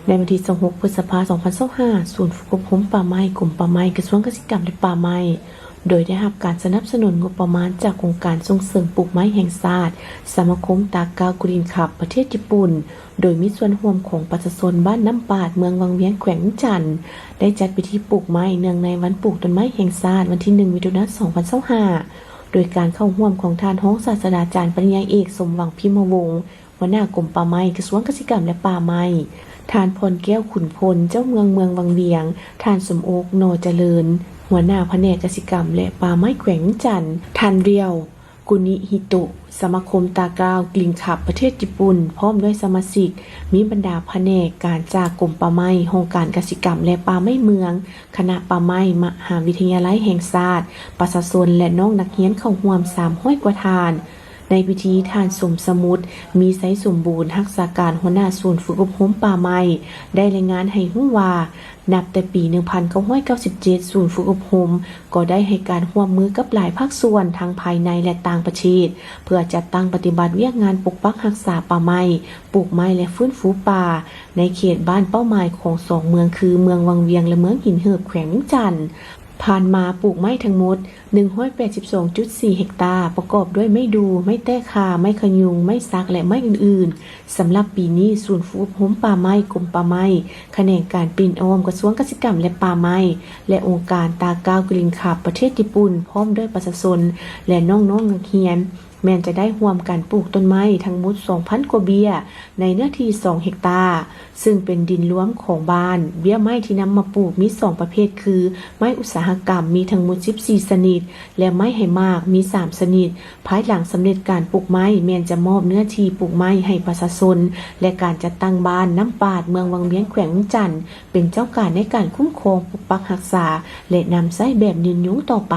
ในวันที่26 พฤษภาคม 2025 ศูนย์ฝึกอบรมป่าไม้กรมป่าไม้กระทรวงเกษตรกรรมและป่าไม้โดยได้รับการสนับสนุนงบประมาณจากโครงการส่งเสริมปลูกไม้แห่งชาติสมาคมตากาวกรีนคลับประเทศญี่ปุ่นโดยมีส่วนร่วมของประชาชนบ้านน้ำปาดเมืองวังเวียงแขวงจันทน์ได้จัดพิธีปลูกไม้เนื่องในวันปลูกต้นไม้แห่งชาติวันที่ 1 มิถุนายน 2025โดยการเข้าร่วมของท่านรองศาสตราจารย์ปริญญาเอกสมหวังพิมพ์วงศ์หัวหน้ากรมป่าไม้กระทรวงเกษตรกรรมและป่าไม้ท่านพลแก้วขุนพลเจ้าเมืองวังเวียงท่านสมโอกโนเจริญหัวหน้าแผนกกสิกรรมและป่าไม้แขวงจันทน์ท่านเรียวกุนิฮิโตะสมาคมตากาวกลิ่นขับประเทศญี่ปุ่นพร้อมด้วยสมาชิกมีบรรดาแผนกการจากกรมป่าไม้โครงการกสิกรรมและป่าไม้เมืองคณะป่าไม้มหาวิทยาลัยแห่งชาติประชาชนและน้องนักเรียนเข้าร่วม300 กว่าทานในพิธีทานสมสมุทรมีไซสมบูรณ์รักษาการหัวหน้าศูนย์ฝึกอบรมป่าไม้ได้รายงานให้รู้ว่านับแต่ปี 1997 ศูนย์ฝึกอบรมก็ได้ให้การร่วมมือกับหลายภาคส่วนทั้งภายในและต่างประเทศเพื่อจัดตั้งปฏิบัติเวียกงานปกปักรักษาป่าไม้ปลูกไม้และฟื้นฟูป่าในเขตบ้านเป้าหมายของ2 เมืองคือเมืองวังเวียงและเมืองหินเหิบแขวงจันทน์ผ่านมาปลูกไม้ทั้งหมด 182.4 เฮกตาร์ประกอบด้วยไม้ดูไม้แต้คาไม้ขยุงไม้ซักและไม้อื่นๆสำหรับปีนี้ศูนย์ฝึกอบรมป่าไม้กรมป่าไม้แขนงการปีนอ้อมกระทรวงเกษตรกรรมและป่าไม้และองค์การตากาวกลิ่นขับประเทศญี่ปุ่นพร้อมด้วยประชาชนและน้องๆนักเรียนแม้นจะได้ร่วมกันปลูกต้นไม้ทั้งหมด 2,000 กว่าเบี้ยในเนื้อที่ 2 เฮกตาร์ซึ่งเป็นดินล้วนของบ้านเบี้ยไม้ที่นำมาปลูกมี 2 ประเภทคือไม้อุตสาหกรรมมีทั้งหมด 14 ชนิดและไม้ไหหมากมี 3 ชนิดภายหลังสำเร็จการปลูกไม้แม้นจะมอบเนื้อที่ปลูกไม้ให้ประชาชนและการจัดตั้งบ้านน้ำปาดเมืองวังเวียงแขวงจันทน์เป็นเจ้าการในการคุ้มครองปกปักรักษาและนำใช้แบบยืนยงต่อไป